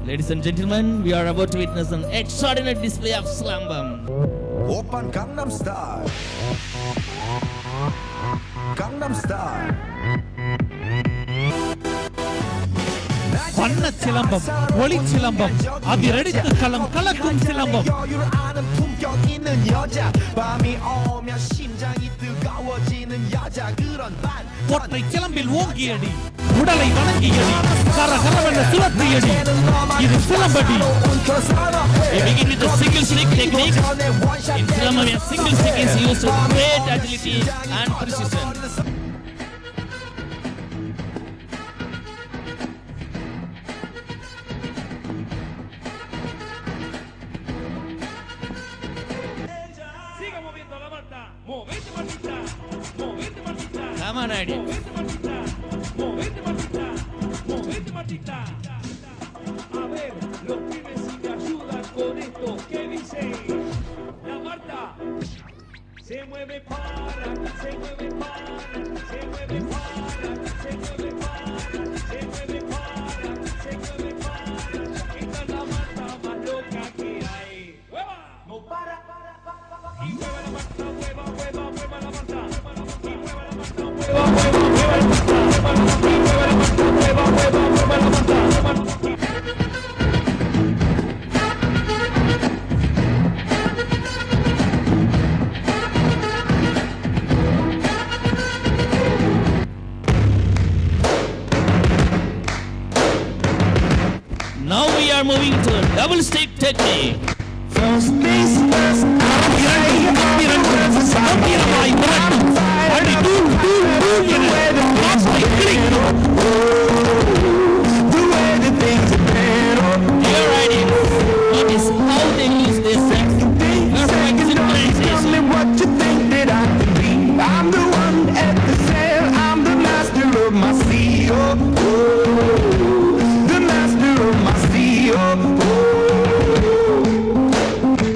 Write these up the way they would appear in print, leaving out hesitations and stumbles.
Ladies and gentlemen, we are about to witness an extraordinary display of Slambam. Open Gangnam Style. Gangnam Style. வண்ண சிலம்பம், ஒளி சிலம்பம், அதிரடித்து களம் கலக்கும் சிலம்பம். ஒற்றை சிலம்பில் ஓங்கியடி, உடலை வணங்கியடி, கரகரவென சுழற்றியடி. இது சிலம்படி. We begin with the single stick technique. In Slambam, a single stick is used with great agility and precision. Come on, idea. Movete, Martita. A ver, los pibes si te ayudan con esto. ¿Qué dice? La Marta se mueve para, se mueve para, se mueve para, se mueve para, se mueve para, se mueve para. Esta es la Marta más loca que hay. ¡Hueva! No para. Y mueva la Marta, mueva, mueva, mueva la Marta. Y mueva la Marta, mueva, mueva, mueva la Marta. Y mueva la Marta, mueva, mueva, mueva la Marta. Now we are moving to a double stick technique. First things first, கம்பீரமாய் மிரட்டும். அடி tool tool tool என காற்றை கிழிக்கும். Dear audience, notice how they use this perfect synchronization. What you think that I can be? I'm the one at the sail. I'm the master of my sea. Oh, oh, the master of my sea. Oh, oh.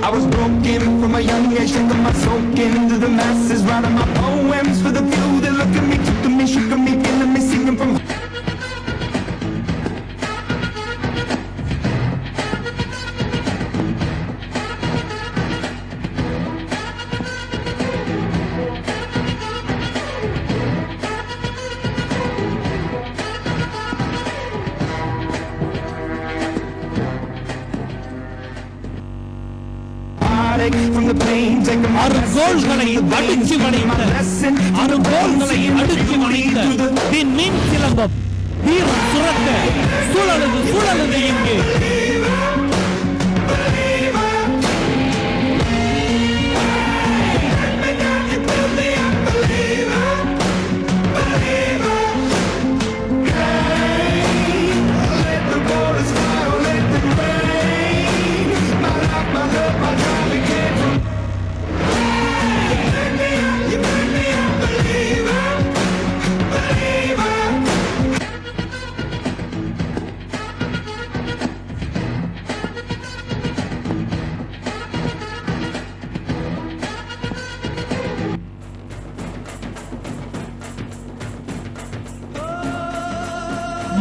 I was broken from a young age, taking my soak into the masses, writing my poems for the few that look at me, took to me, shook at me, killing me, singing from. அறுகோள்களை அடுக்கி வணைந்த அறுகோள்களை அடுக்கி வணைந்த மின் சிலம்பம் வீரம் சுரக்க சுழலுது சுழலுது இங்கே.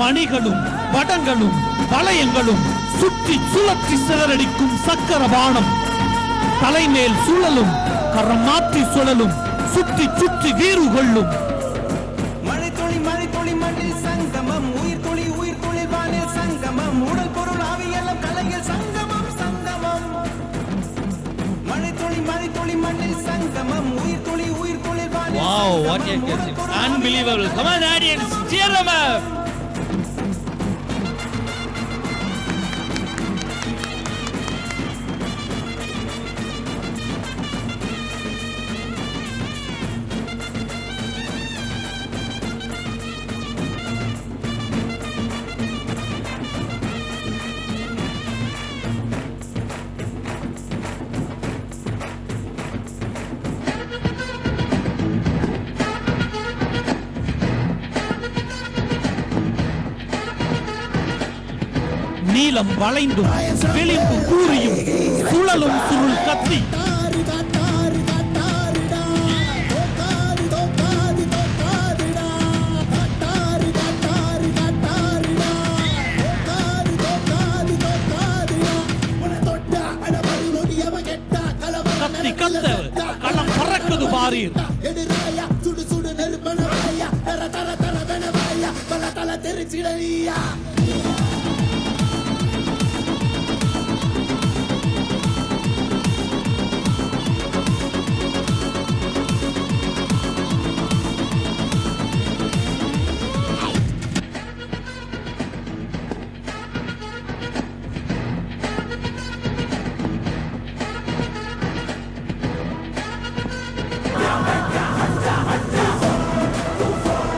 மணிகளும் வடங்களும் வளையங்களும் சுற்றி சுழற்றி சிதறடிக்கும் சக்கர பானம். தலைமேல் சுழலும் கரம் மாற்றி சுழலும் சுற்றி சுற்றி வீறு கொள்ளும். மழை துளி மண்ணில் சங்கமம், உயிர் துளி வானில் சங்கமம், உடல் பொருள் ஆவியெல்லாம் கலையில் சங்கமம் சங்கமம். மழை துளி மண்ணில் சங்கமம், உயிர் துளி வானில். Wow, what a gesture. Unbelievable. Come on, audience, cheer them up. நீலம் வளைந்தும் விளிம்பு கூறியும் சுழலும் சுருள் கத்தி. வாரீர். எதிராயா சுடு சுடு நெருப்பனவாயா தர தர தர வெனவாயா பல தல தெரிச்சிடலியா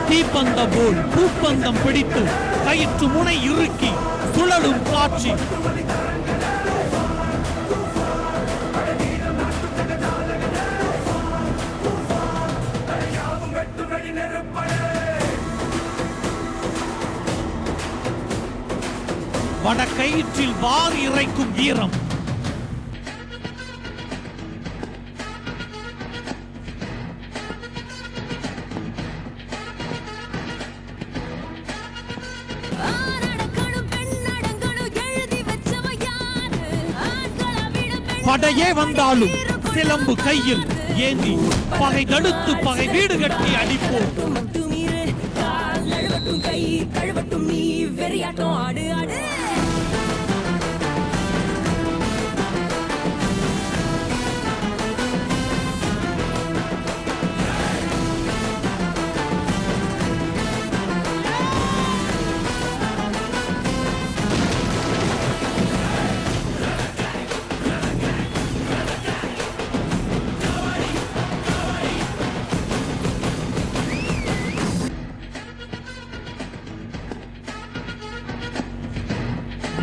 தீப்பந்தம் போல் பூப்பந்தம் பிடித்து கயிற்று முனை இறுக்கி சுழலும் காட்சி. வடக்கயிற்றில் வாரி இறைக்கும் வீரம். படையே வந்தாலும் சிலம்பு கையில் ஏந்தி பகை தடுத்து பகை வீடு கட்டி அடிப்போம். கை கழுவட்டும் நீ வெறியாட்டம் ஆடு ஆடு.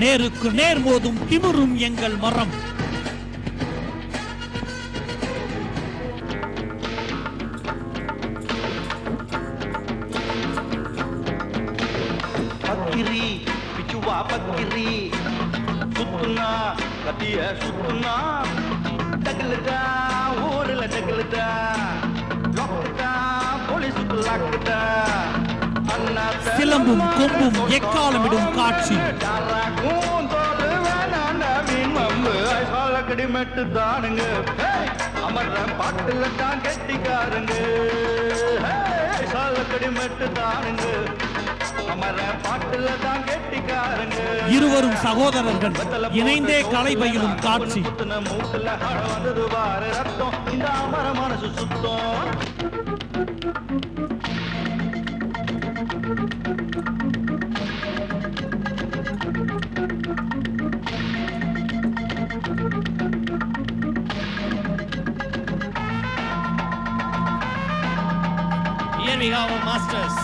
நேருக்கு நேர் மோதும் திமிரும் எங்கள் மரம். பக்கிரி பிச்சுவா பக்கிரி சுத்துனா கத்திய சுத்துனா டகலுடா ஊர்ல டகலுடா லாக்குடா போலீஸுக்கு லாக்குடா சிலம்பும் கொம்பும் எக்காலமிடும் காட்சி. கடிமெட்டு தானுங்க அமர்ற பாட்டுல தான் கெட்டிக்காருங்க கடிமெட்டு தானுங்க அமர்ற பாட்டுல தான் கெட்டிக்காருங்க. இருவரும் சகோதரர்கள் இணைந்தே கலை பயிலும் காட்சி. மூட்டுல வந்தது வார ரத்தம் இந்த அமர மனசு சுத்தம். Here we have our masters.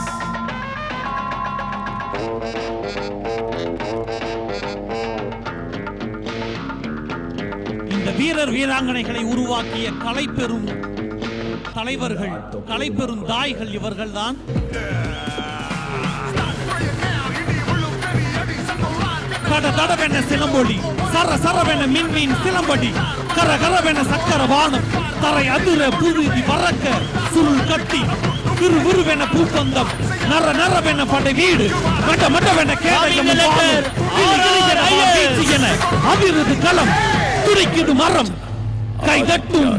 இந்த வீரர் வீராங்கனைகளை உருவாக்கிய கலைப்பெறும் தலைவர்கள், கலைப்பெறும் தாய்கள் இவர்கள்தான். கட தடவென சிலம்பொலி, சர சரவென மின்மீன் சிலம்படி, கர கரவென சக்கர வானம், தரை அதிர புழுதி பறக்க சுருள் கட்டி, விறு விறுவென பூப்பந்தம், நர நரவென படை வீடு, மட்ட மட்டவென கேடயம் என அதிரது களம், துடிக்குது மரம், கை தட்டும்.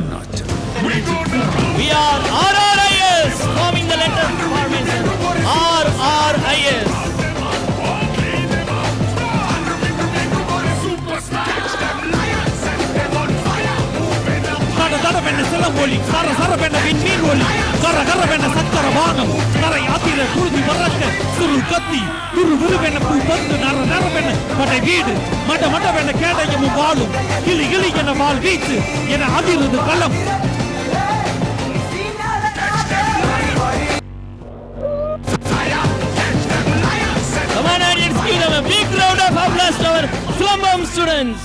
We are RRIS, forming the letter formation. RRIS. தடவென Silamboli, சர சரவென விண்மீன் ஒலி, கர கரவென சக்கர வானம், கரை ஆத்திர குருதி வரக்க சுருள் கத்தி, துரு விருவென பூ பந்து, நர நரவென படை வீடு, மட மடவென கேடயமும் வாழும், கிளி கிளி என வாள் வீச்சு என அதிரது களம். Come on, audience, give them a big round of applause to our Silambam students.